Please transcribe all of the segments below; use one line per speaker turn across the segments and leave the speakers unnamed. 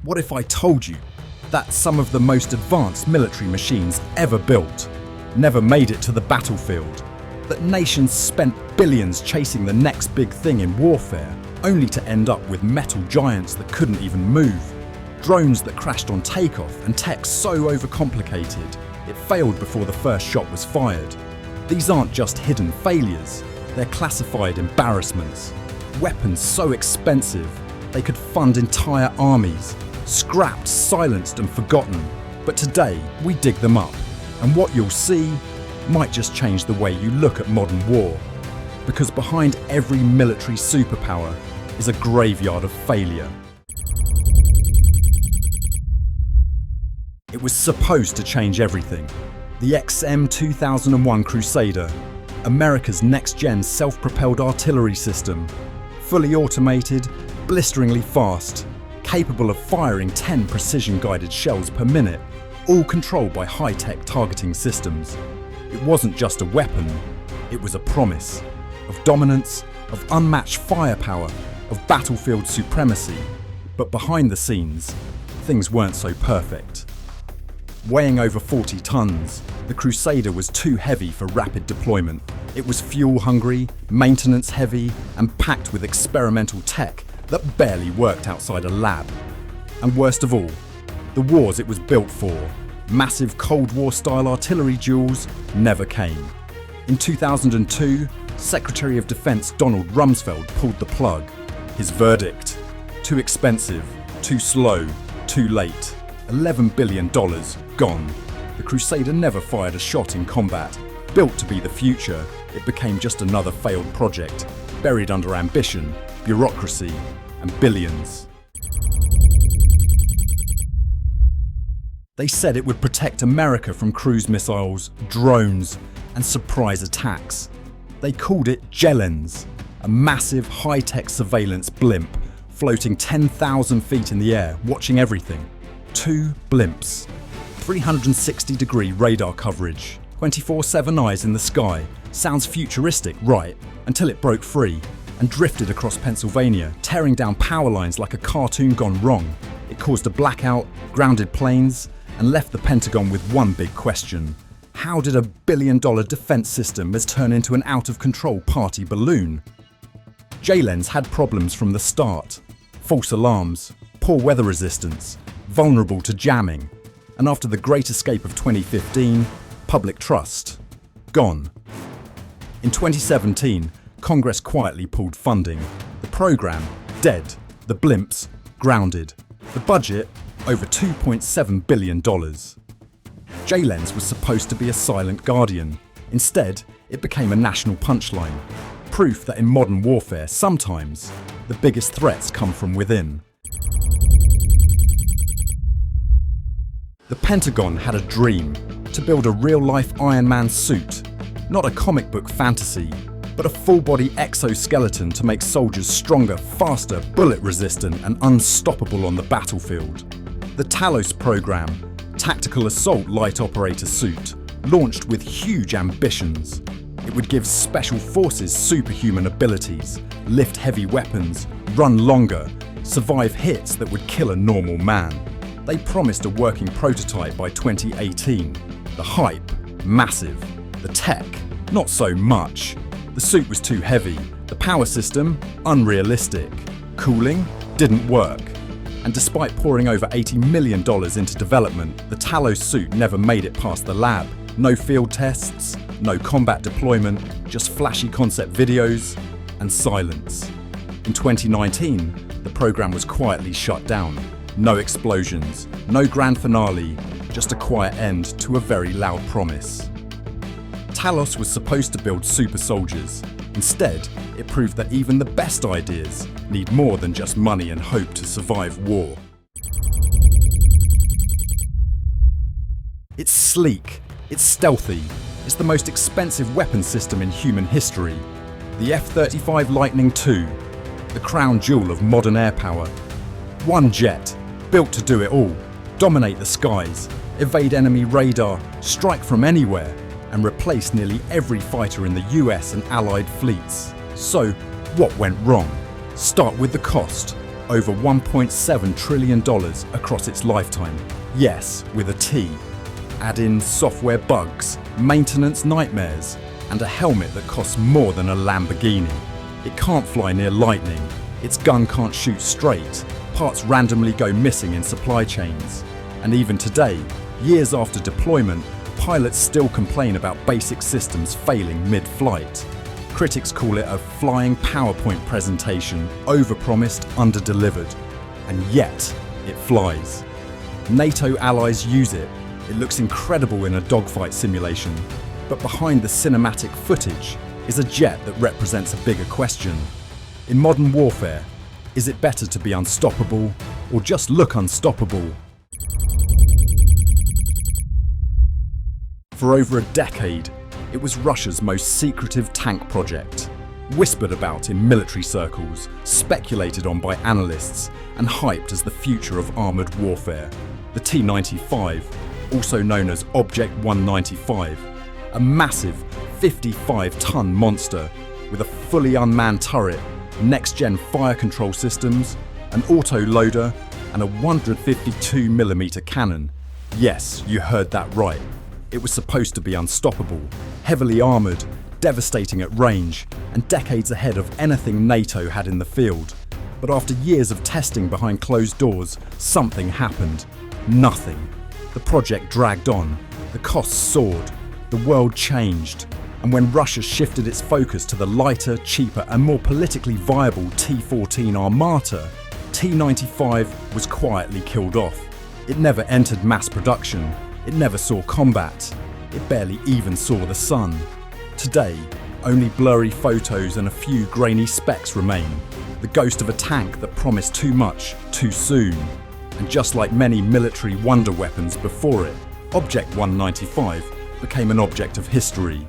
What if I told you that some of the most advanced military machines ever built never made it to the battlefield? That nations spent billions chasing the next big thing in warfare, only to end up with metal giants that couldn't even move, drones that crashed on takeoff, and tech so overcomplicated it failed before the first shot was fired. These aren't just hidden failures, they're classified embarrassments. Weapons so expensive they could fund entire armies, scrapped, silenced and forgotten. But today we dig them up, and what you'll see might just change the way you look at modern war. Because behind every military superpower is a graveyard of failure. It was supposed to change everything. The XM2001 Crusader, America's next-gen self-propelled artillery system, fully automated, blisteringly fast, capable of firing 10 precision-guided shells per minute, all controlled by high-tech targeting systems. It wasn't just a weapon, it was a promise of dominance, of unmatched firepower, of battlefield supremacy. But behind the scenes, things weren't so perfect. Weighing over 40 tons, the Crusader was too heavy for rapid deployment. It was fuel-hungry, maintenance-heavy, and packed with experimental tech that barely worked outside a lab. And worst of all, the wars it was built for, massive Cold War-style artillery duels, never came. In 2002, Secretary of Defense Donald Rumsfeld pulled the plug. His verdict: too expensive, too slow, too late. $11 billion gone. The Crusader never fired a shot in combat. Built to be the future, it became just another failed project, buried under ambition, bureaucracy, and billions. They said it would protect America from cruise missiles, drones, and surprise attacks. They called it JLENS, a massive high-tech surveillance blimp floating 10,000 feet in the air, watching everything. 2 blimps, 360-degree radar coverage, 24/7 eyes in the sky. Sounds futuristic, right? Until it broke free and drifted across Pennsylvania, tearing down power lines like a cartoon gone wrong. It caused a blackout, grounded planes, and left the Pentagon with one big question. How did $1 billion defense system turn into an out-of-control party balloon? JLENS had problems from the start. False alarms, poor weather resistance, vulnerable to jamming, and after the Great Escape of 2015, public trust gone. In 2017, Congress quietly pulled funding. The program dead, the blimps grounded. The budget over $2.7 billion. JLENS was supposed to be a silent guardian. Instead, it became a national punchline. Proof that in modern warfare, sometimes the biggest threats come from within. The Pentagon had a dream to build a real-life Iron Man suit, not a comic book fantasy, but a full-body exoskeleton to make soldiers stronger, faster, bullet-resistant, and unstoppable on the battlefield. The TALOS program, Tactical Assault Light Operator Suit, launched with huge ambitions. It would give special forces superhuman abilities, lift heavy weapons, run longer, survive hits that would kill a normal man. They promised a working prototype by 2018. The hype, massive. The tech, not so much. The suit was too heavy. The power system, unrealistic. Cooling, didn't work. And despite pouring over $80 million into development, the TALOS suit never made it past the lab. No field tests, no combat deployment, just flashy concept videos and silence. In 2019, the program was quietly shut down. No explosions, no grand finale, just a quiet end to a very loud promise. TALOS was supposed to build super soldiers. Instead, it proved that even the best ideas need more than just money and hope to survive war. It's sleek, it's stealthy, it's the most expensive weapon system in human history. The F-35 Lightning II, the crown jewel of modern air power. One jet, built to do it all, dominate the skies, evade enemy radar, strike from anywhere, and replace nearly every fighter in the US and Allied fleets. So, what went wrong? Start with the cost. over $1.7 trillion across its lifetime. Yes, with a T. Add in software bugs, maintenance nightmares, and a helmet that costs more than a Lamborghini. It can't fly near lightning, its gun can't shoot straight, parts randomly go missing in supply chains. And even today, years after deployment, pilots still complain about basic systems failing mid-flight. Critics call it a flying PowerPoint presentation, overpromised, underdelivered. And yet, it flies. NATO allies use it. It looks incredible in a dogfight simulation. But behind the cinematic footage is a jet that represents a bigger question. In modern warfare, is it better to be unstoppable or just look unstoppable? For over a decade, it was Russia's most secretive tank project. Whispered about in military circles, speculated on by analysts, and hyped as the future of armoured warfare. The T-95, also known as Object 195, a massive 55-ton monster with a fully unmanned turret, next-gen fire control systems, an auto-loader, and a 152mm cannon. Yes, you heard that right. It was supposed to be unstoppable, heavily armoured, devastating at range, and decades ahead of anything NATO had in the field. But after years of testing behind closed doors, something happened. Nothing. The project dragged on, the costs soared, the world changed, and when Russia shifted its focus to the lighter, cheaper, and more politically viable T-14 Armata, T-95 was quietly killed off. It never entered mass production. It never saw combat. It barely even saw the sun. Today, only blurry photos and a few grainy specs remain. The ghost of a tank that promised too much, too soon. And just like many military wonder weapons before it, Object 195 became an object of history.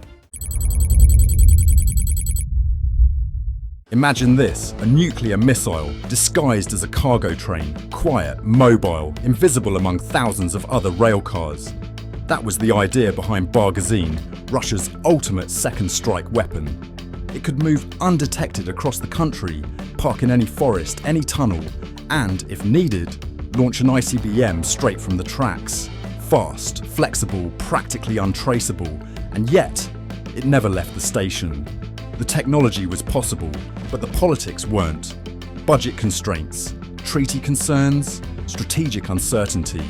Imagine this, a nuclear missile disguised as a cargo train, quiet, mobile, invisible among thousands of other rail cars. That was the idea behind Barguzin, Russia's ultimate second strike weapon. It could move undetected across the country, park in any forest, any tunnel, and, if needed, launch an ICBM straight from the tracks. Fast, flexible, practically untraceable, and yet, it never left the station. The technology was possible, but the politics weren't. Budget constraints, treaty concerns, strategic uncertainty.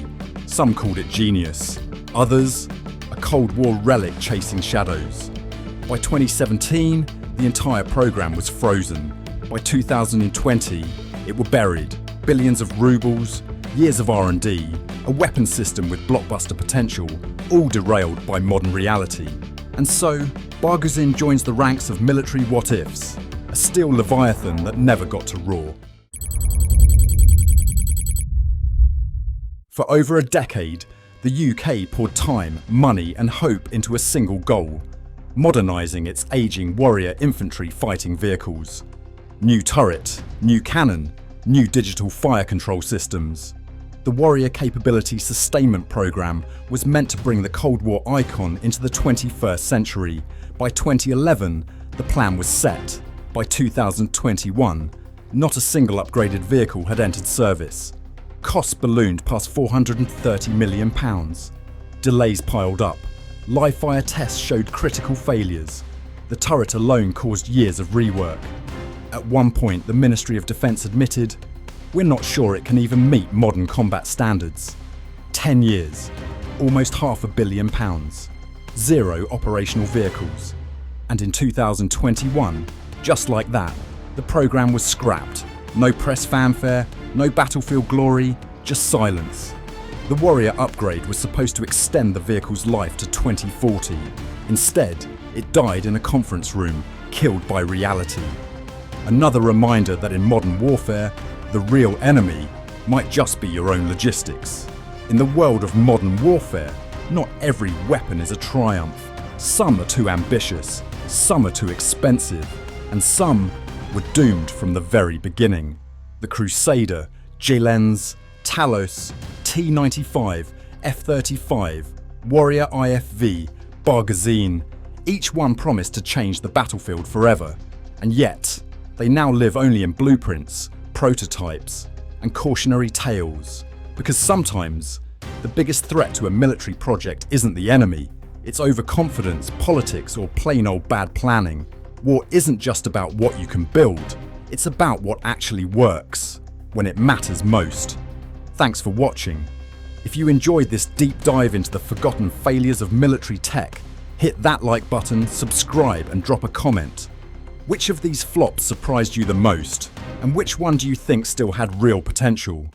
Some called it genius. Others, a Cold War relic chasing shadows. By 2017, the entire program was frozen. By 2020, it were buried. Billions of rubles, years of R&D, a weapon system with blockbuster potential, all derailed by modern reality. And so, Barguzin joins the ranks of military what-ifs, a steel leviathan that never got to roar. For over a decade, the UK poured time, money and hope into a single goal, modernising its ageing warrior infantry fighting vehicles. New turret, new cannon, new digital fire control systems. The Warrior Capability Sustainment Programme was meant to bring the Cold War icon into the 21st century. By 2011, the plan was set. By 2021, not a single upgraded vehicle had entered service. Costs ballooned past £430 million. Delays piled up. Live fire tests showed critical failures. The turret alone caused years of rework. At one point, the Ministry of Defence admitted, "We're not sure it can even meet modern combat standards." 10 years, almost £500 million, 0 operational vehicles. And in 2021, just like that, the programme was scrapped. No press fanfare, no battlefield glory, just silence. The Warrior Upgrade was supposed to extend the vehicle's life to 2040. Instead, it died in a conference room, killed by reality. Another reminder that in modern warfare, the real enemy might just be your own logistics. In the world of modern warfare, not every weapon is a triumph. Some are too ambitious, some are too expensive, and some were doomed from the very beginning. The Crusader, JLENS, TALOS, T-95, F-35, Warrior IFV, Barguzin, each one promised to change the battlefield forever. And yet, they now live only in blueprints, prototypes, and cautionary tales. Because sometimes, the biggest threat to a military project isn't the enemy. It's overconfidence, politics, or plain old bad planning. War isn't just about what you can build. It's about what actually works, when it matters most. Thanks for watching. If you enjoyed this deep dive into the forgotten failures of military tech, hit that like button, subscribe, and drop a comment. Which of these flops surprised you the most? And which one do you think still had real potential?